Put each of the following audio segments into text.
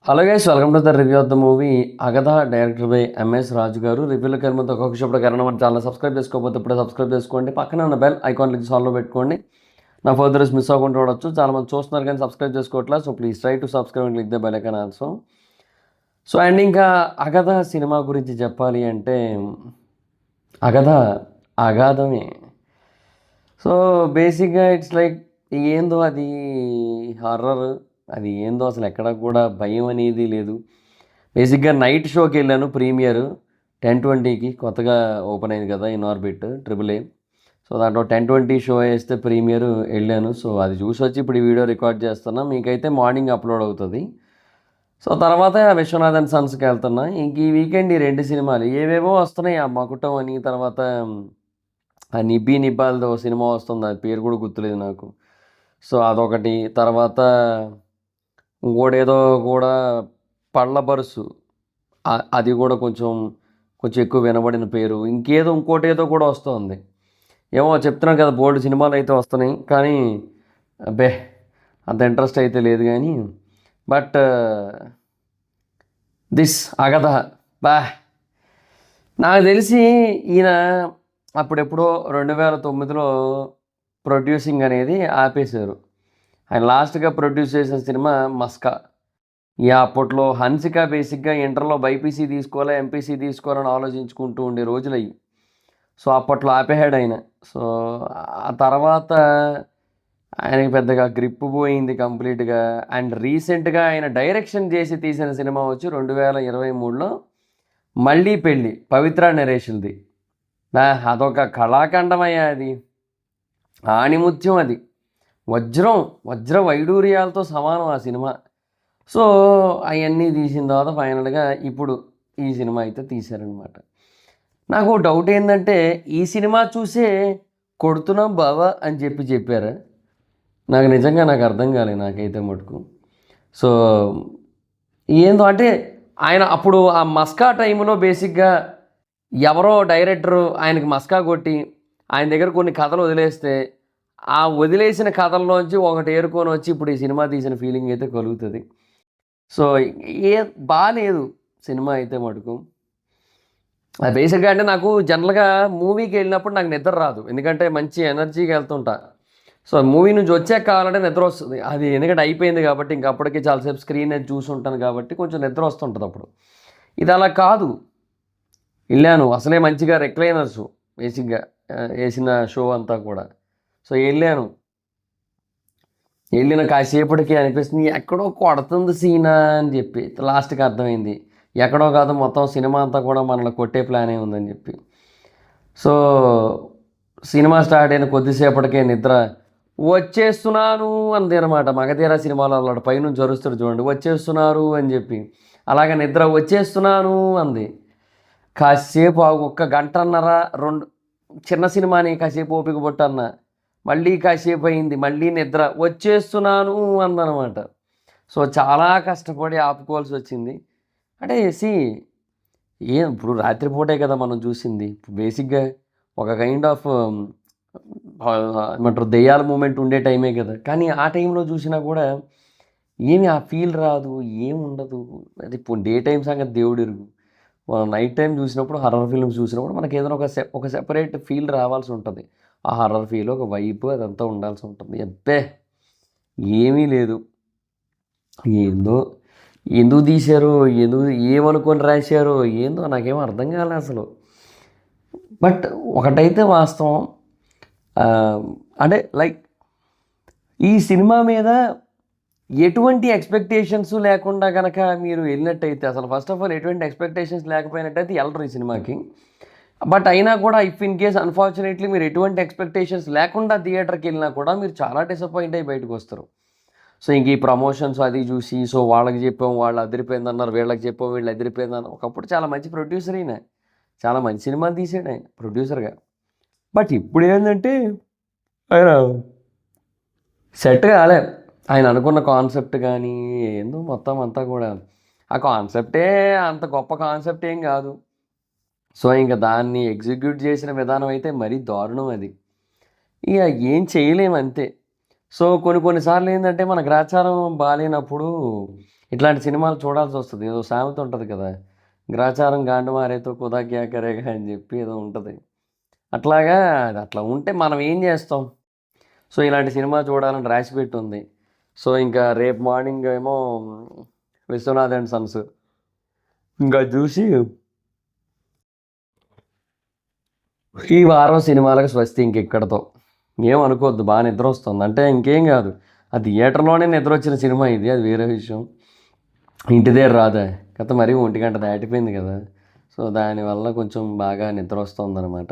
Hello guys, welcome to the review of the movie Agadha, director by MS Raju garu. రివ్యూలోకి వెళ్ళిన ఒక్కొక్క షప్పుడు కారణం మన ఛానల్ సబ్స్క్రైబ్ చేసుకోకపోతే ఇప్పుడే సబ్స్క్రైబ్ చేసుకోండి. పక్కన ఉన్న బెల్ ఐకాన్ క్లిక్ సాల్వ్లో పెట్టుకోండి. నా ఫర్దర్స్ మిస్ అవ్వకుండా చూడొచ్చు. చాలామంది చూస్తున్నారు కానీ సబ్స్క్రైబ్ చేసుకోవట్లేదు. So please try to subscribe and click the bell icon also. And ఇంకా అగధ సినిమా గురించి చెప్పాలి అంటే అగధ అగాధమే. సో బేసిక్గా ఇట్స్ లైక్ ఏందో అది హర్రర్, అది ఏందో అసలు ఎక్కడ కూడా భయం అనేది లేదు. బేసిక్గా నైట్ షోకి వెళ్ళాను, ప్రీమియర్ 10:20కి కొత్తగా ఓపెన్ అయింది కదా ఇన్ ఆర్బిట్ AAA. సో దాంట్లో 10:20 షో వేస్తే ప్రీమియర్ వెళ్ళాను. సో అది చూసి వచ్చి ఇప్పుడు ఈ వీడియో రికార్డ్ చేస్తున్నా. మీకైతే మార్నింగ్ అప్లోడ్ అవుతుంది. సో తర్వాత విశ్వనాథన్ సన్స్కి వెళ్తున్నా. ఇంక ఈ వీకెండ్ ఈ 2 సినిమాలు ఏవేవో వస్తున్నాయి. ఆ మకుటం అని, తర్వాత ఆ నిబ్బి నిబ్బాలతో సినిమా వస్తుంది, అది పేరు కూడా గుర్తులేదు నాకు. సో అదొకటి. తర్వాత ఇంకోటేదో కూడా పళ్ళ బరుసు, అది కూడా కొంచెం ఎక్కువ వినబడిన పేరు. ఇంకోటి ఏదో కూడా వస్తుంది. ఏమో చెప్తున్నాను కదా, బోల్డ్ సినిమాలు అయితే వస్తున్నాయి కానీ అబ్బే అంత ఇంట్రెస్ట్ అయితే లేదు. కానీ బట్ దిస్ అగధ బా, నాకు తెలిసి ఈయన అప్పుడెప్పుడో 2009లో ప్రొడ్యూసింగ్ అనేది ఆపేశారు. ఆయన లాస్ట్గా ప్రొడ్యూస్ చేసిన సినిమా మస్కా. అప్పట్లో హన్సిక బేసిక్గా ఇంటర్లో బైపీసీ తీసుకోవాలా ఎంపీసీ తీసుకోవాలని ఆలోచించుకుంటూ ఉండే రోజులు అయ్యి. సో అప్పట్లో ఆపేహాడు ఆయన. సో ఆ తర్వాత ఆయనకి పెద్దగా గ్రిప్ పోయింది కంప్లీట్గా. అండ్ రీసెంట్గా ఆయన డైరెక్షన్ చేసి తీసిన సినిమా వచ్చి 2023లో మళ్ళీ పెళ్ళి, పవిత్ర నరేష్ది. అదొక కళాఖండమయ్యా, అది ఆణిముత్యం, అది వజ్ర వైడూర్యాలతో సమానం ఆ సినిమా. సో అవన్నీ తీసిన తర్వాత ఫైనల్గా ఇప్పుడు ఈ సినిమా అయితే తీశారనమాట. నాకు డౌట్ ఏంటంటే, ఈ సినిమా చూసే కొడుతున్నాం బావా అని చెప్పారు. నాకు నిజంగా అర్థం కాలేదు నాకైతే మటుకు. సో ఏందో అంటే ఆయన అప్పుడు ఆ మస్కా టైంలో బేసిక్గా ఎవరో డైరెక్టరు ఆయనకి మస్కా కొట్టి ఆయన దగ్గర కొన్ని కథలు వదిలేస్తే, ఆ వదిలేసిన కథల్లోంచి ఒకటి ఏరుకొని వచ్చి ఇప్పుడు ఈ సినిమా తీసిన ఫీలింగ్ అయితే కలుగుతుంది. సో బాగాలేదు సినిమా అయితే మటుకు. బేసిక్గా అంటే నాకు జనరల్గా మూవీకి వెళ్ళినప్పుడు నాకు నిద్ర రాదు, ఎందుకంటే మంచి ఎనర్జీగా వెళ్తుంటా. సో మూవీ నుంచి వచ్చాక కావాలంటే నిద్ర వస్తుంది, అది ఎందుకంటే అయిపోయింది కాబట్టి. ఇంక అప్పటికి చాలాసేపు స్క్రీన్ అది చూసి ఉంటాను కాబట్టి కొంచెం నిద్ర వస్తుంటుంది అప్పుడు. ఇది అలా కాదు. వెళ్ళాను, అసలే మంచిగా రెక్లైనర్స్ బేసిక్గా వేసిన షో అంతా కూడా. సో వెళ్ళిన కాసేపటికి అనిపిస్తుంది ఎక్కడో కొడుతుంది సీనా అని చెప్పి. లాస్ట్కి అర్థమైంది ఎక్కడో కాదు, మొత్తం సినిమా అంతా కూడా మనల్ని కొట్టే ప్లానే ఉందని చెప్పి. సో సినిమా స్టార్ట్ అయిన కొద్దిసేపటికే నిద్ర వచ్చేస్తున్నాను అంది అనమాట. మగధీర సినిమాలో అలా పైనుంచి జరుస్తాడు చూడండి, వచ్చేస్తున్నారు అని చెప్పి. అలాగే నిద్ర వచ్చేస్తున్నాను అంది. కాసేపు ఒక్క గంటన్నర 2 చిన్న సినిమాని కాసేపు ఓపిక పట్టన్న, మళ్ళీ కాసేపు అయింది, మళ్ళీ నిద్ర వచ్చేస్తున్నాను అందనమాట. సో చాలా కష్టపడి ఆపుకోవాల్సి వచ్చింది. అంటే ఇప్పుడు రాత్రిపూటే కదా మనం చూసింది. బేసిక్గా ఒక కైండ్ ఆఫ్ ఏమంటారు, దెయ్యాల మూమెంట్ ఉండే టైమే కదా. కానీ ఆ టైంలో చూసినా కూడా ఏమి ఆ ఫీల్ రాదు, ఏముండదు. అది ఇప్పుడు డే టైం సంగతి దేవుడు ఎరుగు. మనం నైట్ టైం చూసినప్పుడు, హర్రర్ ఫిల్మ్స్ చూసినప్పుడు మనకి ఏదైనా ఒక సెపరేట్ ఫీల్ రావాల్సి ఉంటుంది. ఆ హర్రర్ ఫీల్, ఒక వైబ్ అదంతా ఉండాల్సి ఉంటుంది. అబ్బే ఏమీ లేదు. ఏందో ఎందుకు తీశారు, ఏమనుకొని రాశారు, ఏందో నాకేమో అర్థం కాలే అసలు. బట్ ఒకటైతే వాస్తవం, అంటే లైక్ ఈ సినిమా మీద ఎటువంటి ఎక్స్పెక్టేషన్స్ లేకుండా కనుక మీరు వెళ్ళినట్టయితే, అసలు ఫస్ట్ ఆఫ్ ఆల్ ఎటువంటి ఎక్స్పెక్టేషన్స్ లేకపోయినట్టయితే వెళ్ళరు ఈ సినిమాకి. బట్ అయినా కూడా ఇఫ్ ఇన్ కేస్ అన్ఫార్చునేట్లీ మీరు ఎటువంటి ఎక్స్పెక్టేషన్స్ లేకుండా థియేటర్కి వెళ్ళినా కూడా మీరు చాలా డిసప్పాయింట్ అయ్యి బయటకు వస్తారు. సో ఇంక ఈ ప్రమోషన్స్ అది చూసి, సో వాళ్ళకి చెప్పాం వాళ్ళు అదిరిపోయింది అన్నారు, వీళ్ళకి చెప్పాం వీళ్ళు అదిరిపోయింది అన్నారు. ఒకప్పుడు చాలా మంచి ప్రొడ్యూసర్ అయినా, చాలా మంచి సినిమాలు తీసాడు ఆయన ప్రొడ్యూసర్గా. బట్ ఇప్పుడు ఏంటంటే ఆయన సెట్ కాలే. ఆయన అనుకున్న కాన్సెప్ట్ కానీ ఏందో మొత్తం అంతా కూడా, ఆ కాన్సెప్టే అంత గొప్ప కాన్సెప్ట్ ఏం కాదు. సో ఇంకా దాన్ని ఎగ్జిక్యూట్ చేసిన విధానం అయితే మరీ దారుణం. అది ఇక ఏం చేయలేము అంతే. సో కొన్నిసార్లు ఏంటంటే మన గ్రాచారం బాగాలేనప్పుడు ఇట్లాంటి సినిమాలు చూడాల్సి వస్తుంది. ఏదో సామెత ఉంటుంది కదా, గ్రాచారం గాండు మారేతో కుదా క్యా కరేగా అని చెప్పి ఏదో ఉంటుంది. అట్లాగా అది అట్లా ఉంటే మనం ఏం చేస్తాం. సో ఇలాంటి సినిమా చూడాలని రాసిపెట్టి ఉంది. సో ఇంకా రేపు మార్నింగ్ ఏమో విశ్వనాథ్ అండ్ సన్స్ ఇంకా చూసి ఈ వారం సినిమాలకు స్వస్తి ఇంకెక్కడతో ఏమనుకోవద్దు. బాగా నిద్ర వస్తుంది అంటే ఇంకేం కాదు, అది థియేటర్లోనే నిద్ర వచ్చిన సినిమా ఇది, అది వేరే విషయం. ఇంటి దగ్గర రాదా కథ మరీ 1 గంట దాటిపోయింది కదా, సో దానివల్ల కొంచెం బాగా నిద్ర వస్తుందన్నమాట.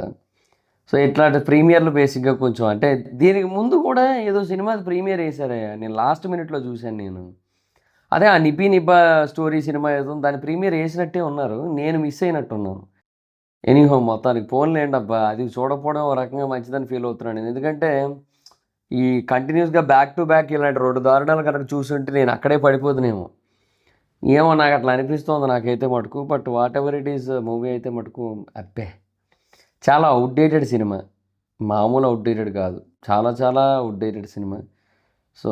సో ఇట్లాంటి ప్రీమియర్లు బేసిక్గా కొంచెం అంటే దీనికి ముందు కూడా ఏదో సినిమా ప్రీమియర్ వేశారయ్యా, నేను లాస్ట్ మినిట్లో చూశాను నేను. అదే ఆ నిబ్బి నిబ్బా స్టోరీ సినిమా ఏదో దాని ప్రీమియర్ వేసినట్టే ఉన్నారు, నేను మిస్ అయినట్టున్నాను. ఎనీహో మొత్తానికి పోన్లేండి అబ్బా, అది చూడకపోవడం ఒక రకంగా మంచిదని ఫీల్ అవుతున్నాను నేను. ఎందుకంటే ఈ కంటిన్యూస్గా బ్యాక్ టు బ్యాక్ ఇలాంటి 2 దారుణాలు కనుక చూసుంటే నేను అక్కడే పడిపోతున్నానేమో. ఏమో నాకు అట్లా అనిపిస్తుంది నాకైతే మటుకు. But what ever it is movie అయితే మటుకు అబ్బే చాలా అవుట్డేటెడ్ సినిమా, మామూలు అవుట్డేటెడ్ కాదు, చాలా చాలా అవుట్డేటెడ్ సినిమా. సో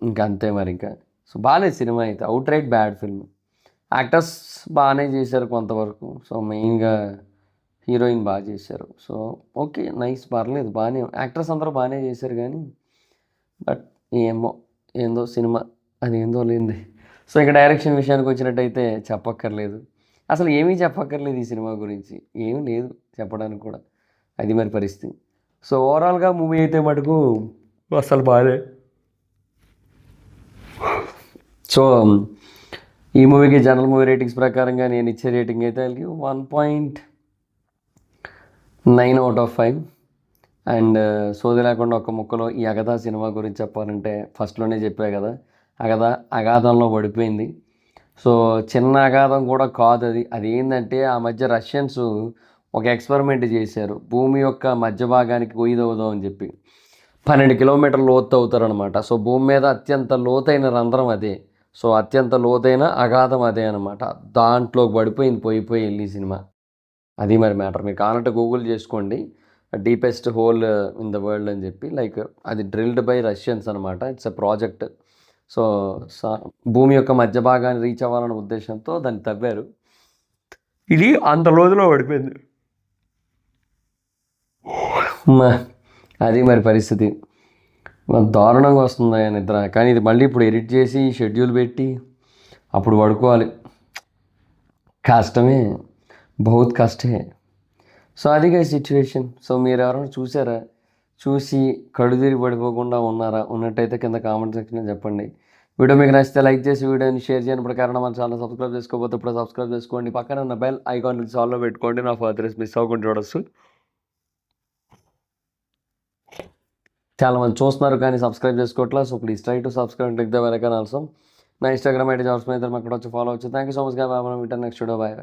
ఇంకా అంతే మరి ఇంకా. సో బాగాలేదు సినిమా అయితే, out right bad film. Actors బాగానే చేశారు కొంతవరకు. సో మెయిన్గా హీరోయిన్ బాగా చేశారు. సో ఓకే నైస్, పర్లేదు బాగానే, యాక్టర్స్ అందరూ బాగానే చేశారు కానీ బట్ ఏమో ఏందో సినిమా అది ఏందో లేనిది. సో ఇక డైరెక్షన్ విషయానికి వచ్చినట్టయితే చెప్పక్కర్లేదు, అసలు ఏమీ చెప్పక్కర్లేదు ఈ సినిమా గురించి, ఏమీ లేదు చెప్పడానికి కూడా, అది మరి పరిస్థితి. సో ఓవరాల్గా మూవీ అయితే మటుకు అసలు బాగాలే. సో ఈ మూవీకి జనరల్ మూవీ రేటింగ్స్ ప్రకారంగా నేను ఇచ్చే రేటింగ్ అయితే 1.9/5. అండ్ సోది లేకుండా ఒక ముక్కలో ఈ అగధా సినిమా గురించి చెప్పాలంటే ఫస్ట్లోనే చెప్పా కదా, అగాధంలో పడిపోయింది. సో చిన్న అగాధం కూడా కాదు అది. అది ఏంటంటే ఆ మధ్య రష్యన్స్ ఒక ఎక్స్పెరిమెంట్ చేశారు, భూమి యొక్క మధ్య భాగానికి గొయ్యిదవుదాం అని చెప్పి 12 కిలోమీటర్ల లోతు అవుతారనమాట. సో భూమి మీద అత్యంత లోతైన రంధ్రం అదే, సో అత్యంత లోతైన అగాధం అదే అనమాట. దాంట్లోకి పడిపోయింది పోయి వెళ్ళి సినిమా. అది మరి మ్యాటర్. మీరు కావాలంటే గూగుల్ చేసుకోండి, deepest whole in the world అని చెప్పి. లైక్ అది డ్రిల్డ్ బై రష్యన్స్ అనమాట, ఇట్స్ ఎ ప్రాజెక్ట్. సో భూమి యొక్క మధ్య భాగాన్ని రీచ్ అవ్వాలనే ఉద్దేశంతో దాన్ని తవ్వారు, ఇది అంత లోతులో పడిపోయింది. అది మరి పరిస్థితి, దారుణంగా వస్తుంది నిద్ర. కానీ ఇది మళ్ళీ ఇప్పుడు ఎడిట్ చేసి షెడ్యూల్ పెట్టి అప్పుడు పడుకోవాలి, కష్టమే, బహుత్ కష్టమే. సో అదిగా సిచ్యువేషన్. సో మీరు ఎవరైనా చూసారా, చూసి కడుదిరి పడిపోకుండా ఉన్నారా, ఉన్నట్టయితే కింద కామెంట్ సెక్షన్లో చెప్పండి. వీడియో మీకు నచ్చితే లైక్ చేసి వీడియోని షేర్ చేయని ప్రకారం మన ఛానల్ సబ్స్క్రైబ్ చేసుకోకపోతే ఇప్పుడు సబ్స్క్రైబ్ చేసుకోండి, పక్కన ఉన్న బెల్ ఐకాన్ సాల్వ్లో పెట్టుకోండి, నా ఫర్దర్స్ మిస్ అవ్వకుండా చూడొచ్చు. చాలామంది చూస్తున్నారు కానీ సబ్స్క్రైబ్ చేసుకోవట్లేదు. So please try to subscribe, click the bell icon also. నా ఇన్స్టాగ్రామ్ ఐడి జాబ్స్ మీద అక్కడ వచ్చి ఫాలో అవచ్చు. థ్యాంక్ యూ సో మచ్ గా బాయ్, మనం నెక్స్ట్ వీడియో బాయ్.